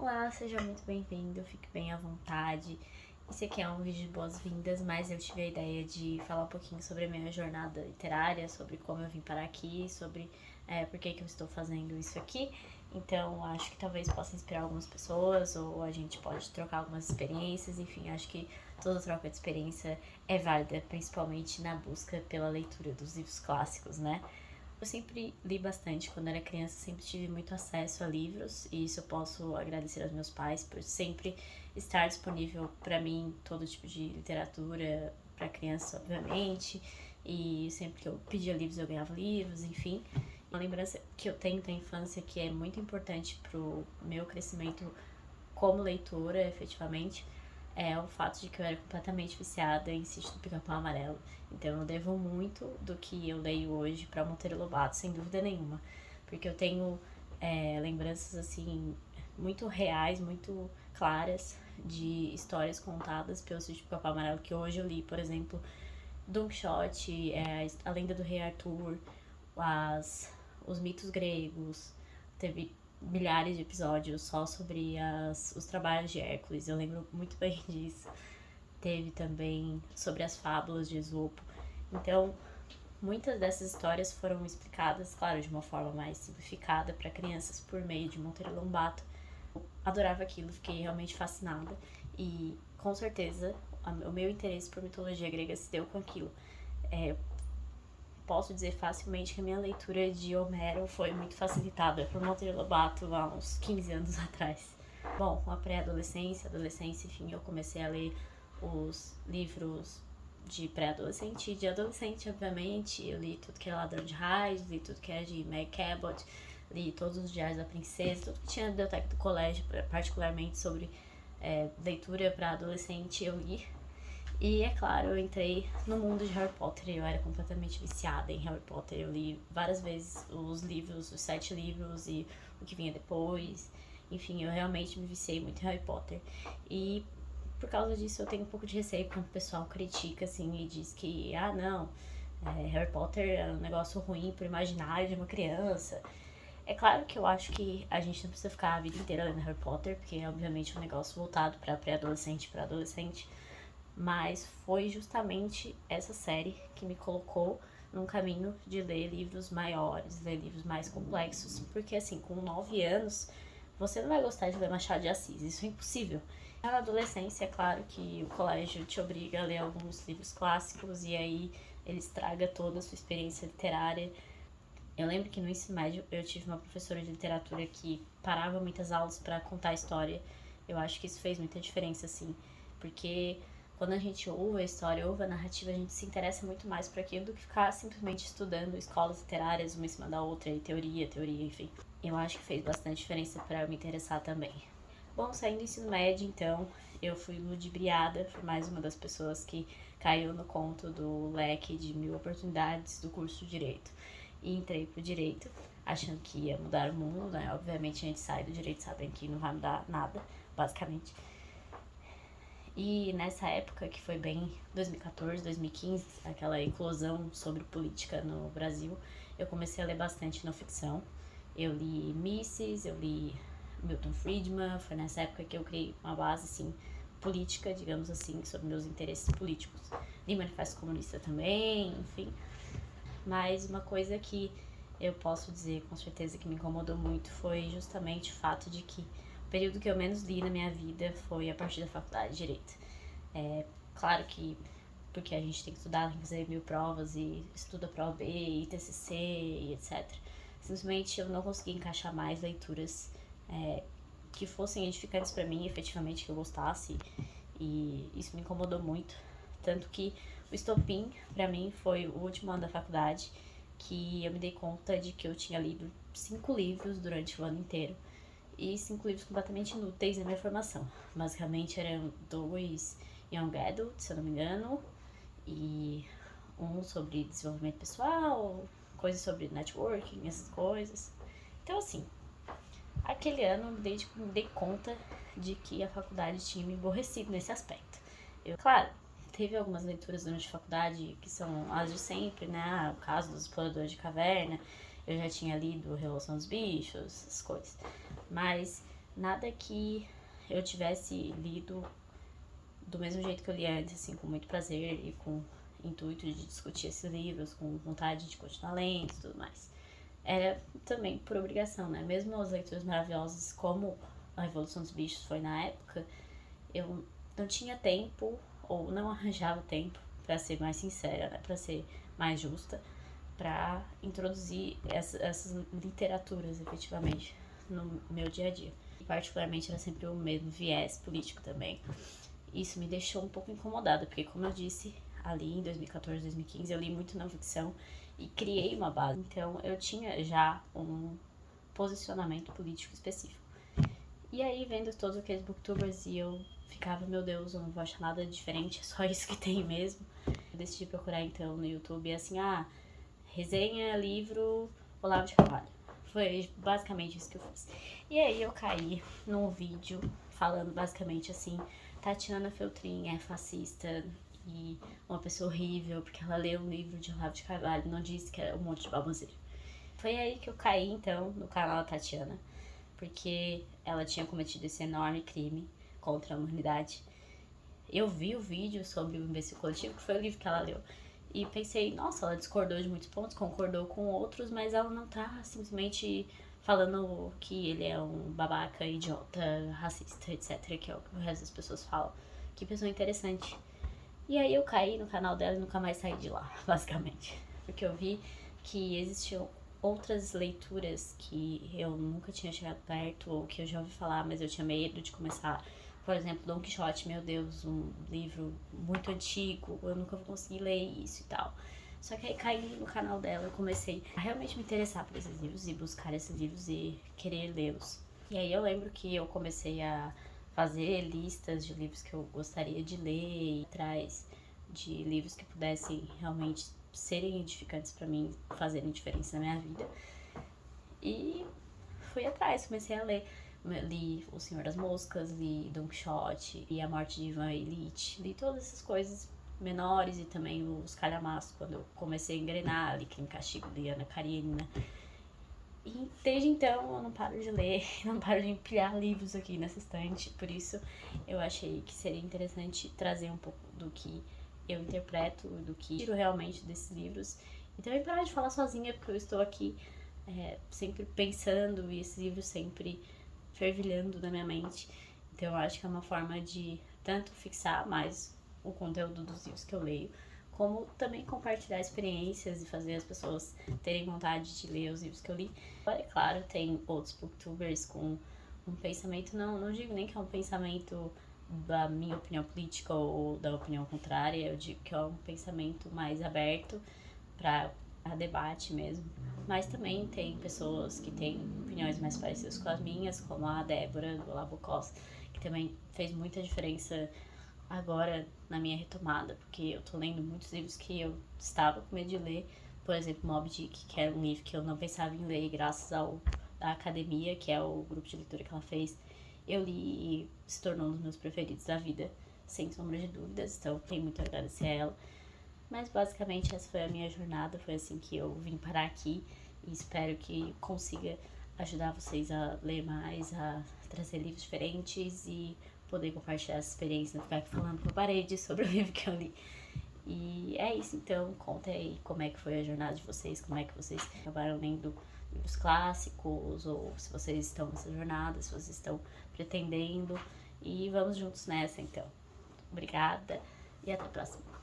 Olá, seja muito bem-vindo, fique bem à vontade. Esse aqui é um vídeo de boas-vindas, mas eu tive a ideia de falar um pouquinho sobre a minha jornada literária, sobre como eu vim parar aqui, sobre por que eu estou fazendo isso aqui. Então, acho que talvez possa inspirar algumas pessoas, ou a gente pode trocar algumas experiências. Enfim, acho que toda troca de experiência é válida, principalmente na busca pela leitura dos livros clássicos, né? Eu sempre li bastante quando era criança, sempre tive muito acesso a livros, e isso eu posso agradecer aos meus pais por sempre estar disponível para mim todo tipo de literatura para criança, obviamente, e sempre que eu pedia livros eu ganhava livros, enfim. Uma lembrança que eu tenho da infância que é muito importante pro meu crescimento como leitora, efetivamente, é o fato de que eu era completamente viciada em Sítio do Pica-Pau Amarelo. Então eu devo muito do que eu leio hoje para Monteiro Lobato, sem dúvida nenhuma. Porque eu tenho lembranças, assim, muito reais, muito claras de histórias contadas pelo Sítio do Pica-Pau Amarelo, que hoje eu li, por exemplo, Don Quixote, a Lenda do Rei Arthur, os mitos gregos. Teve milhares de episódios só sobre os trabalhos de Hércules, eu lembro muito bem disso. Teve também sobre as fábulas de Esopo. Então, muitas dessas histórias foram explicadas, claro, de uma forma mais simplificada para crianças por meio de Monteiro Lobato. Eu adorava aquilo, fiquei realmente fascinada e, com certeza, o meu interesse por mitologia grega se deu com aquilo. Posso dizer facilmente que a minha leitura de Homero foi muito facilitada por Monteiro Lobato há uns 15 anos atrás. Bom, com a pré-adolescência, adolescência, enfim, eu comecei a ler os livros de pré-adolescente e de adolescente, obviamente. Eu li tudo que era Ladrão de Raios, li tudo que era de Meg Cabot, li todos os Diários da Princesa, tudo que tinha na biblioteca do colégio, particularmente sobre leitura para adolescente, eu li. E, é claro, eu entrei no mundo de Harry Potter. Eu era completamente viciada em Harry Potter. Eu li várias vezes os livros, os 7 livros e o que vinha depois. Enfim, eu realmente me viciei muito em Harry Potter. E por causa disso eu tenho um pouco de receio quando o pessoal critica, assim, e diz que, não, Harry Potter é um negócio ruim pro imaginário de uma criança. É claro que eu acho que a gente não precisa ficar a vida inteira lendo Harry Potter, porque é obviamente um negócio voltado para pré-adolescente e para adolescente. Mas foi justamente essa série que me colocou num caminho de ler livros maiores, ler livros mais complexos. Porque, assim, com 9 anos, você não vai gostar de ler Machado de Assis, isso é impossível. Na adolescência, é claro que o colégio te obriga a ler alguns livros clássicos e aí ele estraga toda a sua experiência literária. Eu lembro que no ensino médio eu tive uma professora de literatura que parava muitas aulas para contar história. Eu acho que isso fez muita diferença, assim, porque quando a gente ouve a história, ouve a narrativa, a gente se interessa muito mais por aquilo do que ficar simplesmente estudando escolas literárias uma em cima da outra, e teoria, enfim. Eu acho que fez bastante diferença para eu me interessar também. Bom, saindo do ensino médio, então, eu fui ludibriada por mais uma das pessoas que caiu no conto do leque de 1000 oportunidades do curso de Direito. E entrei pro Direito, achando que ia mudar o mundo, né? Obviamente a gente sai do Direito sabendo que não vai mudar nada, basicamente. E nessa época, que foi bem 2014, 2015, aquela eclosão sobre política no Brasil, eu comecei a ler bastante não ficção. Eu li Mises, eu li Milton Friedman. Foi nessa época que eu criei uma base, assim, política, digamos assim, sobre meus interesses políticos. Li Manifesto Comunista também, enfim. Mas uma coisa que eu posso dizer com certeza que me incomodou muito foi justamente o fato de que o período que eu menos li na minha vida foi a partir da faculdade de Direito. Claro que porque a gente tem que estudar, tem que fazer 1000 provas e estuda para OAB e TCC e etc. Simplesmente eu não consegui encaixar mais leituras que fossem edificantes para mim, efetivamente, que eu gostasse, e isso me incomodou muito. Tanto que o estopim, para mim, foi o último ano da faculdade, que eu me dei conta de que eu tinha lido 5 livros durante o ano inteiro, e 5 livros completamente inúteis na minha formação. Basicamente eram 2 Young Adult, se eu não me engano, e um sobre desenvolvimento pessoal, coisas sobre networking, essas coisas. Então, assim, aquele ano eu me dei conta de que a faculdade tinha me aborrecido nesse aspecto. Claro, teve algumas leituras durante a faculdade que são as de sempre, né? O caso dos exploradores de caverna, eu já tinha lido Revolução dos Bichos, essas coisas. Mas nada que eu tivesse lido do mesmo jeito que eu li antes, assim, com muito prazer e com intuito de discutir esses livros, com vontade de continuar lendo e tudo mais. Era também por obrigação, né? Mesmo as leituras maravilhosas como A Revolução dos Bichos foi na época, eu não tinha tempo, ou não arranjava tempo, pra ser mais sincera, né? Pra ser mais justa, pra introduzir essas literaturas, efetivamente, no meu dia a dia. E particularmente era sempre o mesmo viés político também. Isso me deixou um pouco incomodada, porque como eu disse, ali em 2014, 2015, eu li muito não ficção e criei uma base. Então eu tinha já um posicionamento político específico. E aí, vendo todos aqueles booktubers, e eu ficava, meu Deus, eu não vou achar nada diferente, é só isso que tem mesmo. Eu decidi procurar então no YouTube, assim, resenha, livro, Olavo de Carvalho. Foi basicamente isso que eu fiz. E aí eu caí num vídeo falando basicamente assim, Tatiana Feltrin é fascista e uma pessoa horrível porque ela leu um livro de Olavo de Carvalho e não disse que era um monte de baboseira. Foi aí que eu caí então no canal da Tatiana, porque ela tinha cometido esse enorme crime contra a humanidade. Eu vi o vídeo sobre o Imbecil Coletivo, que foi o livro que ela leu, e pensei, nossa, ela discordou de muitos pontos, concordou com outros, mas ela não tá simplesmente falando que ele é um babaca, idiota, racista, etc, que é o que o resto das pessoas falam. Que pessoa interessante. E aí eu caí no canal dela e nunca mais saí de lá, basicamente. Porque eu vi que existiam outras leituras que eu nunca tinha chegado perto, ou que eu já ouvi falar, mas eu tinha medo de começar. Por exemplo, Don Quixote, meu Deus, um livro muito antigo, eu nunca vou conseguir ler isso e tal. Só que aí caí no canal dela e comecei a realmente me interessar por esses livros e buscar esses livros e querer lê-los. E aí eu lembro que eu comecei a fazer listas de livros que eu gostaria de ler e atrás de livros que pudessem realmente serem edificantes para mim, fazerem diferença na minha vida. E fui atrás, comecei a ler. Li O Senhor das Moscas, li Don Quixote, li A Morte de Ivan Ilitch, li todas essas coisas menores e também os calhamaços, quando eu comecei a engrenar, li Crime e Castigo, li Ana Karenina. E desde então eu não paro de ler, não paro de empilhar livros aqui nessa estante, por isso eu achei que seria interessante trazer um pouco do que eu interpreto, do que tiro realmente desses livros. E também parar de falar sozinha, porque eu estou aqui sempre pensando e esses livros sempre fervilhando na minha mente. Então eu acho que é uma forma de tanto fixar mais o conteúdo dos livros que eu leio, como também compartilhar experiências e fazer as pessoas terem vontade de ler os livros que eu li. Agora, é claro, tem outros booktubers com um pensamento, não digo nem que é um pensamento da minha opinião política ou da opinião contrária, eu digo que é um pensamento mais aberto para a debate mesmo. Mas também tem pessoas que têm opiniões mais parecidas com as minhas, como a Débora, do Olavo Costa, que também fez muita diferença agora na minha retomada, porque eu tô lendo muitos livros que eu estava com medo de ler, por exemplo, Moby Dick, que era um livro que eu não pensava em ler, graças ao da academia, que é o grupo de leitura que ela fez, eu li e se tornou um dos meus preferidos da vida, sem sombra de dúvidas, então tenho muito a agradecer a ela. Mas basicamente essa foi a minha jornada, foi assim que eu vim parar aqui e espero que consiga ajudar vocês a ler mais, a trazer livros diferentes e poder compartilhar essa experiência, não ficar aqui falando com a parede sobre o livro que eu li. E é isso, então, conta aí como é que foi a jornada de vocês, como é que vocês acabaram lendo livros clássicos, ou se vocês estão nessa jornada, se vocês estão pretendendo. E vamos juntos nessa, então. Obrigada e até a próxima.